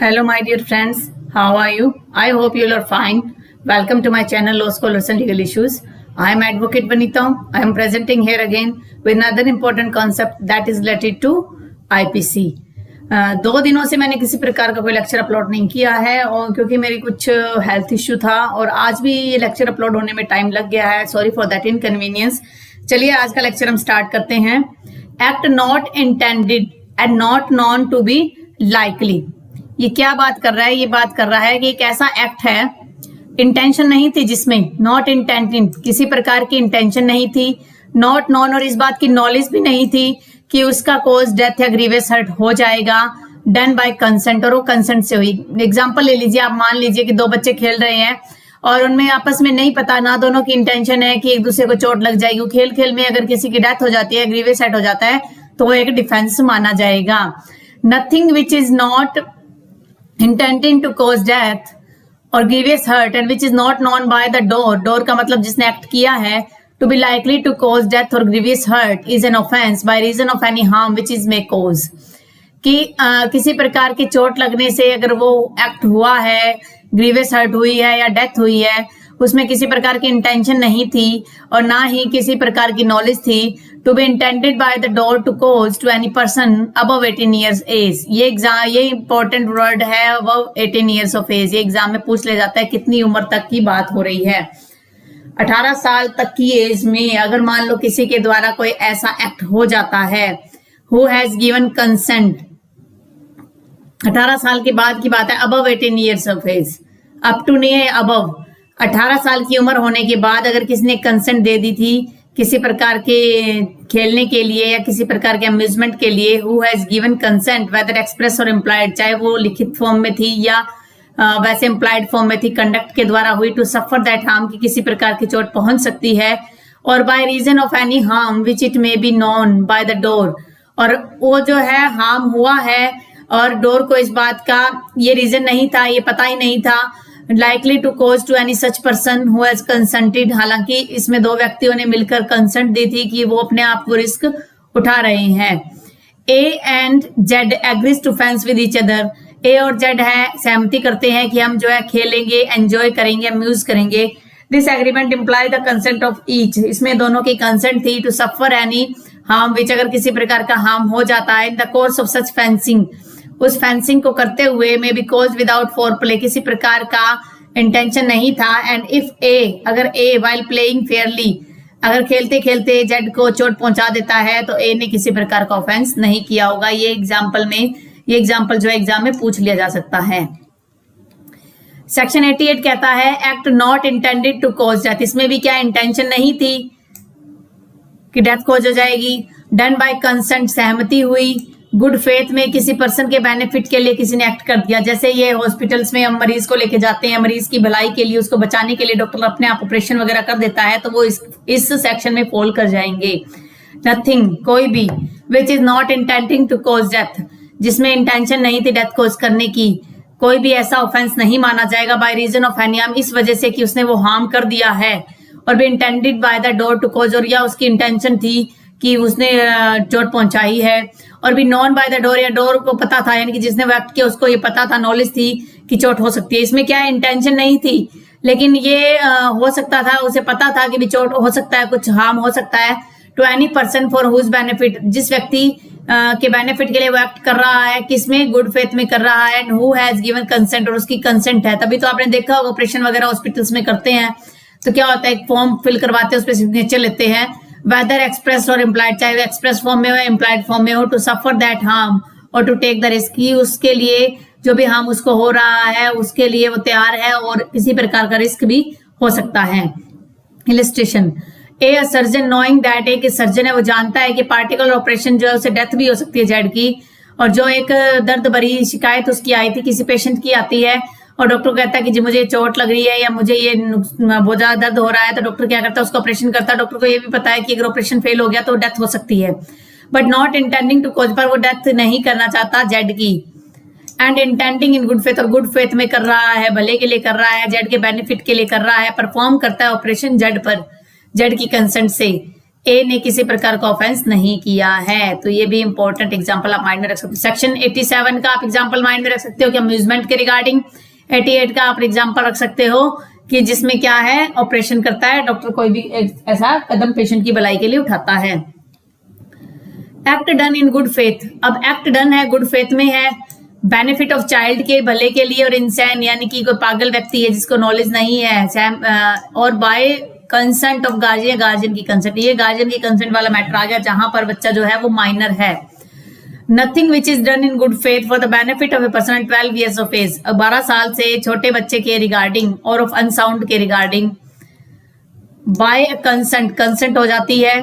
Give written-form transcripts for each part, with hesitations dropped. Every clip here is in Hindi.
Hello, my dear friends. How are you? I hope you are fine. Welcome to my channel, Law Scholars and Legal Issues. I am Advocate Vanita. I am presenting here again with another important concept that is related to IPC. 2 दिनों से मैंने किसी प्रकार का कोई लेक्चर अपलोड नहीं किया है और क्योंकि मेरी कुछ हेल्थ इश्यू था और आज भी ये लेक्चर अपलोड होने में टाइम लग गया है. Sorry for that inconvenience. चलिए आज का लेक्चर हम स्टार्ट करते हैं. Act not intended and not known to be likely. ये क्या बात कर रहा है? ये बात कर रहा है कि एक ऐसा एक्ट है, इंटेंशन नहीं थी जिसमें, नॉट इंटेंटेड, किसी प्रकार की इंटेंशन नहीं थी, नॉट नॉन और इस बात की नॉलेज भी नहीं थी कि उसका कोज डेथ या ग्रीवियस हर्ट हो जाएगा, डन बाय कंसेंट और वो कंसेंट से हुई. एग्जांपल ले लीजिए, आप मान लीजिए कि 2 बच्चे खेल रहे हैं और उनमें आपस में नहीं पता, ना दोनों की इंटेंशन है कि एक दूसरे को चोट लग जाएगी. खेल खेल में अगर किसी की डेथ हो जाती है, ग्रीवियस हर्ट हो जाता है, तो वो एक डिफेंस माना जाएगा. Nothing which is not intending to cause death or grievous hurt and which is not known by the door का मतलब जिसने एक्ट किया है, to be likely to cause death or grievous hurt is an offense by reason of any harm which is may cause. कि किसी प्रकार की चोट लगने से अगर वो एक्ट हुआ है, ग्रीवियस हर्ट हुई है या डेथ हुई है, उसमें किसी प्रकार की इंटेंशन नहीं थी और ना ही किसी प्रकार की नॉलेज थी. To be intended by the doer to cause to any person above 18 years age. ये इंपॉर्टेंट वर्ड है, अबव 18 ईयर्स ऑफ एज. ये एग्जाम में पूछ ले जाता है कितनी उम्र तक की बात हो रही है. 18 साल तक की एज में अगर मान लो किसी के द्वारा कोई ऐसा एक्ट हो जाता है, हु हैज गिवन कंसेंट, 18 साल के बाद की बात है, above 18 years of age, up to नहीं है, अबव 18 साल की उम्र होने के बाद अगर किसी ने कंसेंट दे दी थी किसी प्रकार के खेलने के लिए या किसी प्रकार के अम्यूजमेंट के लिए, who has given consent whether express और इम्प्लाइड, चाहे वो लिखित फॉर्म में थी या वैसे इम्प्लाइड फॉर्म में थी, कंडक्ट के द्वारा हुई, टू सफर दैट हार्म, की किसी प्रकार की चोट पहुंच सकती है, और by reason of any harm which it may be known by the doer, और वो जो है हार्म हुआ है और डोर को इस बात का ये रीजन नहीं था, ये पता ही नहीं था, likely to cause to any such person who has consented. हालांकि इसमें 2 व्यक्तियों ने मिलकर कंसेंट दी थी कि वो अपने आप को रिस्क उठा रहे हैं. A and Z agrees to fence with each other. A और Z है, सहमति करते हैं कि हम जो है खेलेंगे, एंजॉय करेंगे, अम्यूज करेंगे. This agreement imply the consent of each. इसमें दोनों की कंसेंट थी टू सफर एनी हार्म विच, अगर किसी प्रकार का हार्म हो जाता है, in the course of such fencing, उस फेंसिंग को करते हुए, may be cause without four play, किसी प्रकार का इंटेंशन नहीं था. एंड इफ ए, अगर ए वाइल प्लेइंग फेयरली, अगर खेलते खेलते जेड को चोट पहुंचा देता है तो ए ने किसी प्रकार का ऑफेंस नहीं किया होगा. ये एग्जाम्पल जो एग्जाम में पूछ लिया जा सकता है. सेक्शन 88 कहता है act not intended to cause death. इसमें भी क्या इंटेंशन नहीं थी कि डेथ कॉज हो जाएगी. डन बाय कंसेंट, सहमति हुई. गुड फेथ में, किसी पर्सन के बेनिफिट के लिए किसी ने एक्ट कर दिया. जैसे ये हॉस्पिटल्स में हम मरीज को लेके जाते हैं, मरीज की भलाई के लिए, उसको बचाने के लिए डॉक्टर अपने आप ऑपरेशन वगैरह कर देता है, तो वो इस सेक्शन में फॉल कर जाएंगे. नथिंग, कोई भी, which is not intending to cause death, जिसमें इंटेंशन नहीं थी डेथ कॉज करने की, कोई भी ऐसा ऑफेंस नहीं माना जाएगा. By reason of any harm, इस वजह से कि उसने वो हार्म कर दिया है, और भी intended by the doer to cause, और या उसकी इंटेंशन थी कि उसने चोट पहुंचाई है, और भी नॉन बाय द डोर, या डोर को पता था, यानी कि जिसने वो एक्ट किया उसको ये पता था, नॉलेज थी कि चोट हो सकती है. इसमें क्या इंटेंशन नहीं थी, लेकिन ये हो सकता था, उसे पता था कि भी चोट हो सकता है, कुछ हार्म हो सकता है. To any person for whose benefit, जिस व्यक्ति के बेनिफिट के लिए वो एक्ट कर रहा है, किसमें, गुड फेथ में कर रहा है. And who has given consent, और उसकी कंसेंट है. तभी तो आपने देखा होगा ऑपरेशन वगैरह हॉस्पिटल्स में करते हैं तो क्या होता है, एक फॉर्म फिल करवाते हैं, उस पर सिग्नेचर लेते हैं, वेदर एक्सप्रेस और इम्प्लाइड, चाहे वो एक्सप्रेस फॉर्म में हो, इम्प्लाइड फॉर्म में हो, टू सफर दैट हार्म और टू टेक द रिस्क, उसके लिए जो भी हार्म उसको हो रहा है उसके लिए वो तैयार है और किसी प्रकार का रिस्क भी हो सकता है. Illustration, a surgeon knowing that, एक सर्जन है वो जानता है कि पार्टिकुलर ऑपरेशन जो है उसे डेथ भी हो सकती है जेड की, और जो एक दर्द भरी शिकायत उसकी आई थी, किसी पेशेंट की आती है और डॉक्टर कहता है कि जी मुझे चोट लग रही है या मुझे ये बहुत ज्यादा दर्द हो रहा है, तो डॉक्टर क्या करता है, उसको ऑपरेशन करता है. डॉक्टर को ये भी पता है कि अगर ऑपरेशन फेल हो गया तो डेथ हो सकती है, but not intending to cause, पर वो डेथ नहीं करना चाहता जेड की. And intending in good faith, और गुड फेथ में कर रहा है, भले के लिए कर रहा है, जेड के बेनिफिट के लिए कर रहा है, परफॉर्म करता है ऑपरेशन जेड पर, जेड की कंसेंट से. ए ने किसी प्रकार का ऑफेंस नहीं किया है। तो ये भी इंपॉर्टेंट एग्जांपल आप माइंड में रख सकते हो। सेक्शन 87 का आप एग्जांपल माइंड में रख सकते हो कि अम्यूजमेंट के रिगार्डिंग। 88 का आप एग्जांपल रख सकते हो कि जिसमें क्या है, ऑपरेशन करता है डॉक्टर, कोई भी ऐसा कदम पेशेंट की भलाई के लिए उठाता है। Act done in good faith. अब एक्ट डन है गुड फेथ में है, बेनिफिट ऑफ चाइल्ड के भले के लिए और इंसान यानी कि कोई पागल व्यक्ति है जिसको नॉलेज नहीं है, और by consent of guardian, guardian की कंसेंट। ये गार्जियन की कंसेंट वाला मैटर आ गया जहां पर बच्चा जो है वो माइनर है। Nothing which is done in good faith for the benefit of a person 12 years of age. 12 साल से छोटे बच्चे के रिगार्डिंग और ऑफ अनसाउंड के रिगार्डिंग बाय कंसेंट, कंसेंट हो जाती है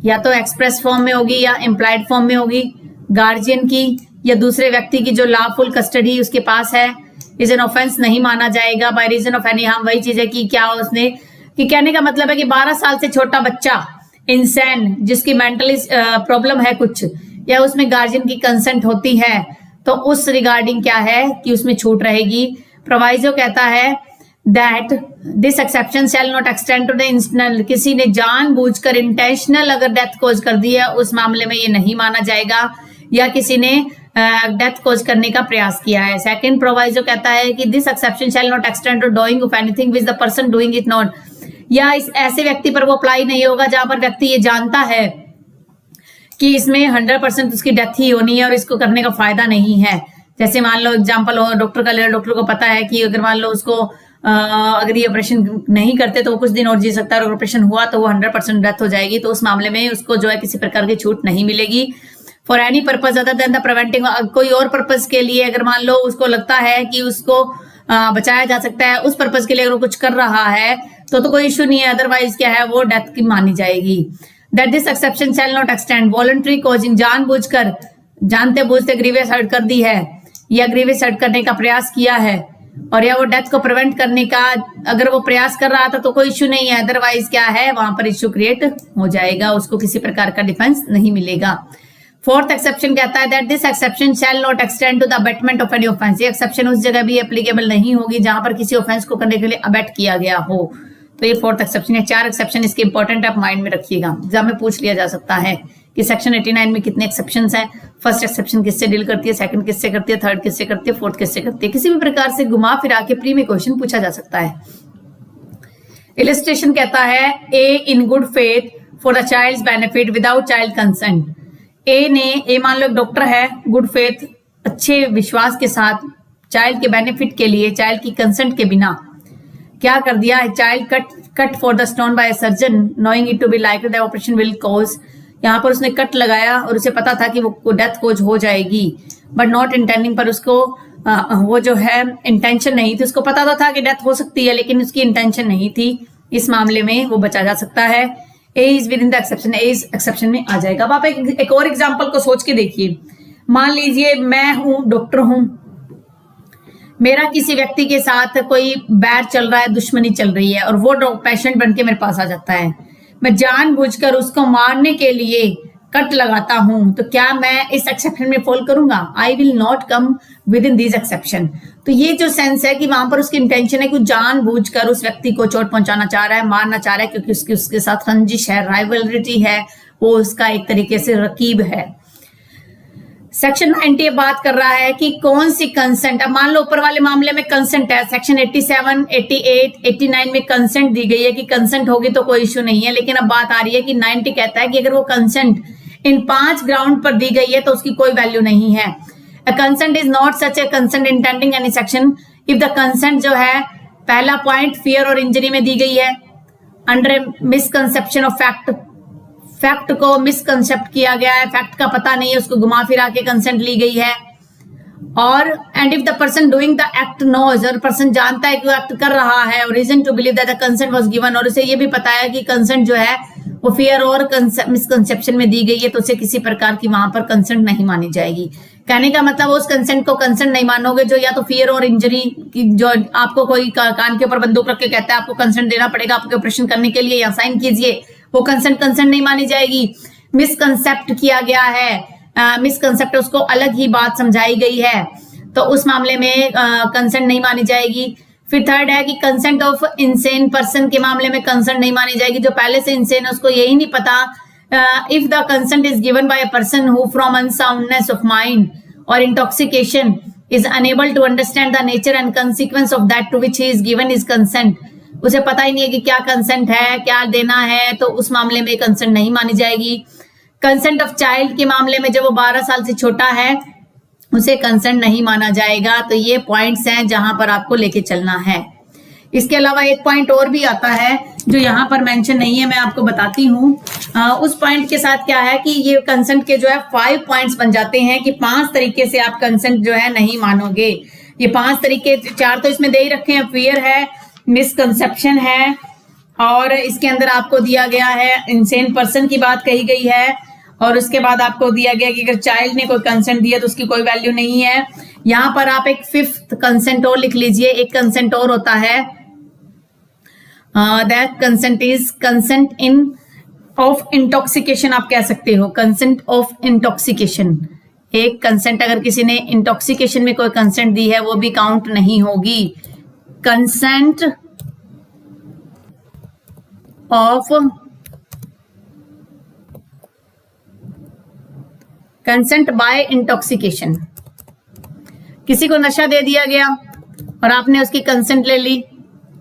या तो एक्सप्रेस फॉर्म में होगी या इम्प्लाइड फॉर्म में होगी, गार्जियन की या दूसरे व्यक्ति की जो लॉफुल कस्टडी उसके पास है, इज एन ऑफेंस नहीं माना जाएगा by reason of any harm. वही चीज है कि क्या उसने, कि कहने का मतलब है कि 12 साल से छोटा बच्चा इंसान जिसकी मेंटली प्रॉब्लम है कुछ, या उसमें गार्जियन की कंसेंट होती है, तो उस रिगार्डिंग क्या है कि उसमें छूट रहेगी। प्रोवाइजो कहता है that this exception shall not extend to the intentional. किसी ने जानबूझकर इंटेंशनल अगर डेथ कॉज कर दी है उस मामले में ये नहीं माना जाएगा, या किसी ने डेथ कॉज करने का प्रयास किया है। सेकंड प्रोवाइजो कहता है कि this exception shall not extend to doing of anything which the person doing it not. या इस ऐसे व्यक्ति पर वो अप्लाई नहीं होगा जहां पर व्यक्ति ये जानता है कि इसमें 100% उसकी डेथ ही होनी है और इसको करने का फायदा नहीं है। जैसे मान लो एग्जांपल हो, डॉक्टर का ले, डॉक्टर को पता है कि अगर मान लो उसको अगर ये ऑपरेशन नहीं करते तो वो कुछ दिन और जी सकता है, और ऑपरेशन हुआ तो वो 100% डेथ हो जाएगी, तो उस मामले में उसको जो है किसी प्रकार की छूट नहीं मिलेगी। For any purpose other than the preventing, कोई और पर्पज के लिए अगर मान लो उसको लगता है कि उसको बचाया जा सकता है, उस पर्पज के लिए अगर वो कुछ कर रहा है तो कोई इशू नहीं है, अदरवाइज क्या है वो डेथ की मानी जाएगी। That this exception shall not extend voluntary causing, जानबूझकर जानते बूझते ग्रीवियस हर्ट कर दी है या ग्रीवियस हर्ट करने का प्रयास किया है, और या वो डेथ को प्रिवेंट करने का अगर वो प्रयास कर रहा था तो कोई इशू नहीं है, अदरवाइज क्या है वहां पर इशू क्रिएट हो जाएगा, उसको किसी प्रकार का डिफेंस नहीं मिलेगा। फोर्थ एक्सेप्शन कहता है that this exception shall not extend to the abetment of any offence. ये एक्सेप्शन उस जगह भी एप्लीकेबल नहीं होगी जहां पर किसी ऑफेंस को करने के लिए अबेट किया गया हो। तो ये फोर्थ एक्सेप्शन है। 4 एक्सेप्शन इसके इंपॉर्टेंट आप माइंड में रखिएगा, एग्जाम में पूछ लिया जा सकता है कि सेक्शन 89 में कितने एक्सेप्शंस हैं। फर्स्ट एक्सेप्शन किससे डील करती है, सेकंड किससे करती है, थर्ड किससे करती है, फोर्थ किससे करती है। किसी भी प्रकार से घुमा फिरा के प्री में क्वेश्चन पूछा जा सकता है। इलस्ट्रेशन कहता है A in good faith for the child's benefit without child consent. A मान लो डॉक्टर है, गुड फेथ अच्छे विश्वास के साथ चाइल्ड के बेनिफिट के लिए चाइल्ड की कंसेंट के बिना क्या कर दिया है, child cut for the stone by surgeon knowing it to be like the operation will cause. यहाँ पर उसने कट लगाया और उसे पता था कि वो डेथ कॉज हो जाएगी, बट नॉट इंटेंडिंग, पर उसको वो जो है इंटेंशन नहीं थी, उसको पता तो था कि डेथ हो सकती है लेकिन उसकी इंटेंशन नहीं थी। इस मामले में वो बचा जा सकता है। A is within the exception, A इस एक्सेप्शन में आ जाएगा। अब आप एक और एग्जाम्पल को सोच के देखिए। मान लीजिए मैं हूं डॉक्टर हूं, मेरा किसी व्यक्ति के साथ कोई बैर चल रहा है, दुश्मनी चल रही है, और वो पेशेंट बन के मेरे पास आ जाता है। मैं जानबूझकर उसको मारने के लिए कट लगाता हूं, तो क्या मैं इस एक्सेप्शन में फॉल करूंगा? I will not come with in this exception. तो ये जो सेंस है कि वहां पर उसकी इंटेंशन है कि जानबूझकर उस व्यक्ति को चोट पहुंचाना चाह रहा है, मारना चाह रहा है, क्योंकि उसके साथ रंजिश है, राइवलरी है, वो उसका एक तरीके से रकीब है। सेक्शन 90 बात कर रहा है कि कौन सी कंसेंट, अब मान लो ऊपर वाले मामले में कंसेंट है, सेक्शन 87, 88, 89 में कंसेंट दी गई है कि कंसेंट होगी तो कोई इश्यू नहीं है, लेकिन अब बात आ रही है कि 90 कहता है कि अगर वो कंसेंट इन 5 ग्राउंड पर दी गई है तो उसकी कोई वैल्यू नहीं है। अ consent is not such A consent intending any section if the consent जो है, पहला पॉइंट फियर और इंजरी में दी गई है, under misconception of fact, fact को मिसकंसेप्ट किया गया है, फैक्ट का पता नहीं है, उसको घुमा फिरा के कंसेंट ली गई है, और and if the person doing the act knows, और पर्सन जानता है कि वो एक्ट कर रहा है, और reason to believe that the consent was given, और उसे ये भी पता है कि कंसेंट जो है वो फियर और मिसकंसेप्शन में दी गई है, तो उसे किसी प्रकार की वहां पर कंसेंट नहीं मानी जाएगी। कहने का मतलब उस कंसेंट को कंसेंट नहीं मानोगे जो या तो फियर और इंजरी की, जो आपको कोई कान के ऊपर बंदूक रख के कहता है आपको कंसेंट देना पड़ेगा आपके ऑपरेशन करने के लिए, या साइन कीजिए, वो कंसेंट नहीं मानी जाएगी। मिसकंसेप्ट किया गया है, मिसकंसेप्ट उसको अलग ही बात समझाई गई है, तो उस मामले में कंसेंट नहीं मानी जाएगी। फिर थर्ड है कि कंसेंट ऑफ इंसेन पर्सन के मामले में कंसेंट नहीं मानी जाएगी, जो पहले से इंसेन है उसको यही नहीं पता। If the consent is given bye a person who from unsoundness of mind और intoxication is unable to understand the nature and consequence of that to which he is given his consent, उसे पता ही नहीं है कि क्या कंसेंट है, क्या देना है, तो उस मामले में कंसेंट नहीं मानी जाएगी। कंसेंट ऑफ चाइल्ड के मामले में जब वो 12 साल से छोटा है उसे कंसेंट नहीं माना जाएगा। तो ये पॉइंट्स हैं जहां पर आपको लेके चलना है। इसके अलावा एक पॉइंट और भी आता है जो यहाँ पर मेंशन नहीं है, मैं आपको बताती हूँ। उस पॉइंट के साथ क्या है कि ये कंसेंट के जो है 5 पॉइंट्स बन जाते हैं कि 5 तरीके से आप कंसेंट जो है नहीं मानोगे। ये 5 तरीके, 4 तो इसमें दे ही रखे हैं, फियर है, मिसकंसेप्शन है, और इसके अंदर आपको दिया गया है इंसेन पर्सन की बात कही गई है, और उसके बाद आपको दिया गया कि अगर चाइल्ड ने कोई कंसेंट दिया तो उसकी कोई वैल्यू नहीं है। यहाँ पर आप एक 5th कंसेंट और लिख लीजिए। एक कंसेंट और होता है, that consent is consent in of intoxication, आप कह सकते हो कंसेंट ऑफ इंटॉक्सिकेशन। एक कंसेंट अगर किसी ने इंटॉक्सिकेशन में कोई कंसेंट दी है वो भी काउंट नहीं होगी। Consent of consent by intoxication, किसी को नशा दे दिया गया और आपने उसकी कंसेंट ले ली,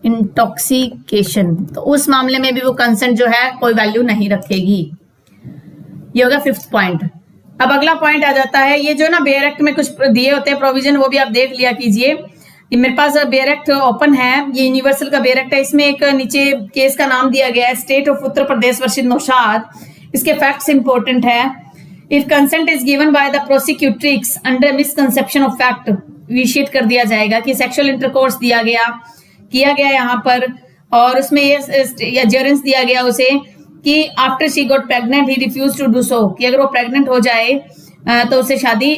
इंटॉक्सिकेशन, तो उस मामले में भी वो कंसेंट जो है कोई वैल्यू नहीं रखेगी। ये होगा 5th पॉइंट। अब अगला पॉइंट आ जाता है, ये जो ना बेयर एक्ट में कुछ दिए होते हैं प्रोविजन, वो भी आप देख लिया कीजिए। ये मेरे पास बेयर एक्ट ओपन है, ये यूनिवर्सल का बेयर एक्ट है। इसमें एक नीचे केस का नाम दिया गया है, state of Uttar Pradesh versus Naushad. इसके फैक्ट्स इंपॉर्टेंट है। If consent is given by the prosecutrix under misconception of fact, विशेष कर दिया जाएगा कि सेक्सुअल इंटरकोर्स किया गया यहाँ पर, और उसमें ये जेरेंस दिया गया उसे कि after she got pregnant he refuse to do so, कि अगर वो प्रेग्नेंट हो जाए तो उसे शादी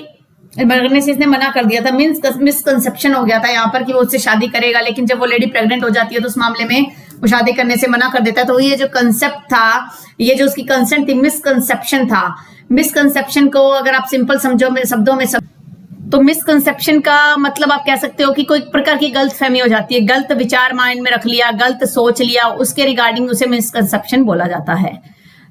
करने से इसने मना कर दिया था। मिसकंसेप्शन हो गया था यहाँ पर कि वो उससे शादी करेगा, लेकिन जब वो लेडी प्रेग्नेंट हो जाती है तो उस मामले में वो शादी करने से मना कर देता है। तो ये जो कंसेप्ट था, ये जो उसकी कंसेंट थी, मिसकंसेप्शन था। मिसकंसेप्शन को अगर आप सिंपल समझो शब्दों में तो मिसकंसेप्शन का मतलब आप कह सकते हो कि कोई प्रकार की गलत फहमी हो जाती है, गलत विचार माइंड में रख लिया, गलत सोच लिया, उसके रिगार्डिंग उसे मिसकंसेप्शन बोला जाता है।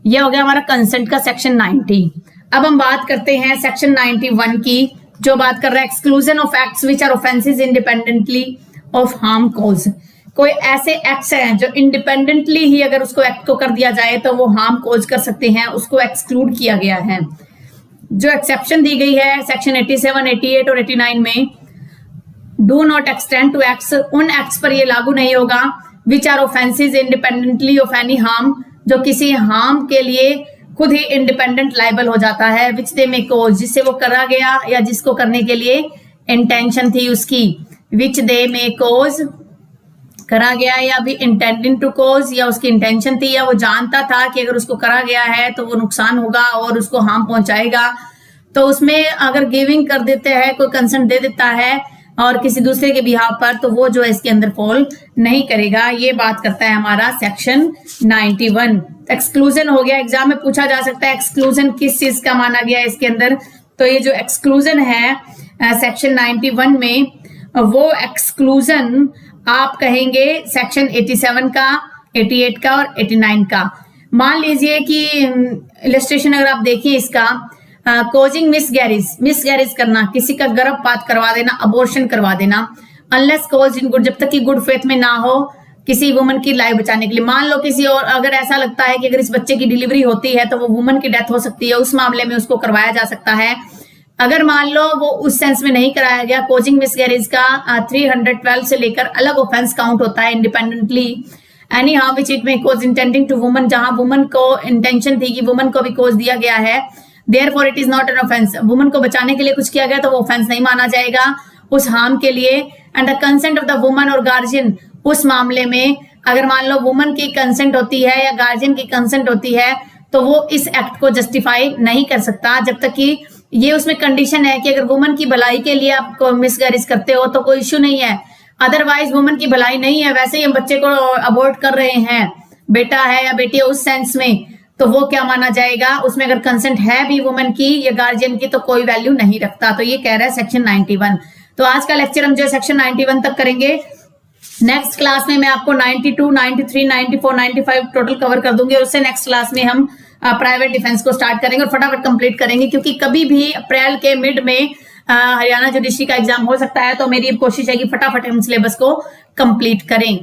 यह हो गया हमारा कंसेंट का सेक्शन 90। अब हम बात करते हैं सेक्शन 91 की, जो बात कर रहा है exclusion of acts which are offences independently of harm cause. कोई ऐसे एक्ट्स हैं जो इंडिपेंडेंटली ही अगर उसको एक्ट को कर दिया जाए तो वो हार्म कॉज कर सकते हैं, उसको एक्सक्लूड किया गया है। जो एक्सेप्शन दी गई है सेक्शन 87, 88 और 89 में, do not extend to acts, उन एक्ट्स पर ये लागू नहीं होगा which are offences independently of any harm, जो किसी हार्म के लिए खुद ही इंडिपेंडेंट लाइबल हो जाता है, विच दे में कोज, जिससे वो करा गया या जिसको करने के लिए इंटेंशन थी उसकी, विच दे में कोज करा गया, या भी इंटेंडिंग टू कोज, या उसकी इंटेंशन थी, या वो जानता था कि अगर उसको करा गया है तो वो नुकसान होगा और उसको हार्म पहुंचाएगा। तो उसमें अगर गिविंग कर देते हैं, कोई कंसेंट दे देता है और किसी दूसरे के बिहाफ पर, तो वो जो है इसके अंदर फॉल नहीं करेगा। ये बात करता है हमारा सेक्शन 91। एक्सक्लूजन हो गया, एग्जाम में पूछा जा सकता है एक्सक्लूजन किस चीज का माना गया है इसके अंदर। तो ये जो एक्सक्लूजन है सेक्शन 91 में, वो एक्सक्लूजन आप कहेंगे सेक्शन 87 का, 88 का और 89 का। मान लीजिए कि इलस्ट्रेशन अगर आप देखिए इसका, कोजिंग मिसगैरेज करना, किसी का गर्भपात करवा देना, अबॉर्शन करवा देना, अनलेस कोज इन गुड, जब तक कि गुड फेथ में ना हो, किसी वुमन की लाइफ बचाने के लिए। मान लो किसी और अगर ऐसा लगता है कि अगर इस बच्चे की डिलीवरी होती है तो वो वुमन की डेथ हो सकती है, उस मामले में उसको करवाया जा सकता है। अगर मान लो वो उस सेंस में नहीं कराया गया, कोजिंग मिसगैरेज का 312 से लेकर अलग ऑफेंस काउंट होता है independently. Any harm which it में कोज इंटेंडिंग टू वुमन, जहां वुमन को इंटेंशन थी कि वुमन को भी कोज दिया गया है, therefore it is not an offence. Woman को बचाने के लिए कुछ किया गया तो वो ऑफेंस नहीं माना जाएगा उस हार्म के लिए। And the consent of the woman और गार्जियन, उस मामले में अगर मान लो वुमन की कंसेंट होती है या गार्जियन की कंसेंट होती है तो वो इस एक्ट को जस्टिफाई नहीं कर सकता, जब तक कि ये उसमें कंडीशन है कि अगर वुमन की भलाई के लिए आप मिसगैरेज करते हो तो कोई इश्यू नहीं है। अदरवाइज वुमन की भलाई नहीं है, वैसे ही हम बच्चे को अबॉर्ट कर रहे हैं, बेटा है या बेटी है उस सेंस में, तो वो क्या माना जाएगा, उसमें अगर कंसेंट है भी वुमन की या गार्जियन की तो कोई वैल्यू नहीं रखता। तो ये कह रहा है सेक्शन 91। तो आज का लेक्चर हम जो सेक्शन 91 तक करेंगे। नेक्स्ट क्लास में मैं आपको 92, 93, 94, 95 टोटल कवर कर दूंगी और उससे नेक्स्ट क्लास में हम प्राइवेट डिफेंस को स्टार्ट करेंगे और फटाफट कंप्लीट करेंगे, क्योंकि कभी भी अप्रैल के मिड में हरियाणा जुडिशरी का एग्जाम हो सकता है। तो मेरी कोशिश है कि फटाफट हम सिलेबस को कंप्लीट करें।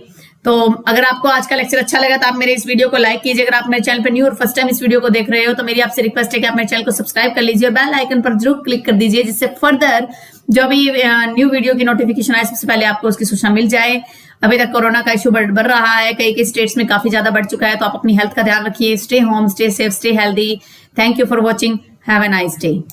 तो अगर आपको आज का लेक्चर अच्छा लगा तो आप मेरे इस वीडियो को लाइक कीजिए। अगर आप मेरे चैनल पर न्यू और फर्स्ट टाइम इस वीडियो को देख रहे हो तो मेरी आपसे रिक्वेस्ट है कि आप मेरे चैनल को सब्सक्राइब कर लीजिए और बेल आइकन पर जरूर क्लिक कर दीजिए, जिससे फर्दर जो भी न्यू वीडियो की नोटिफिकेशन आए सबसे पहले आपको उसकी सूचना मिल जाए। अभी तक कोरोना का इशू बढ़ रहा है, कई स्टेट्स में काफी ज्यादा बढ़ चुका है, तो आप अपनी हेल्थ का ध्यान रखिए। Stay home, stay safe, stay healthy. Thank you for watching. Have a nice day.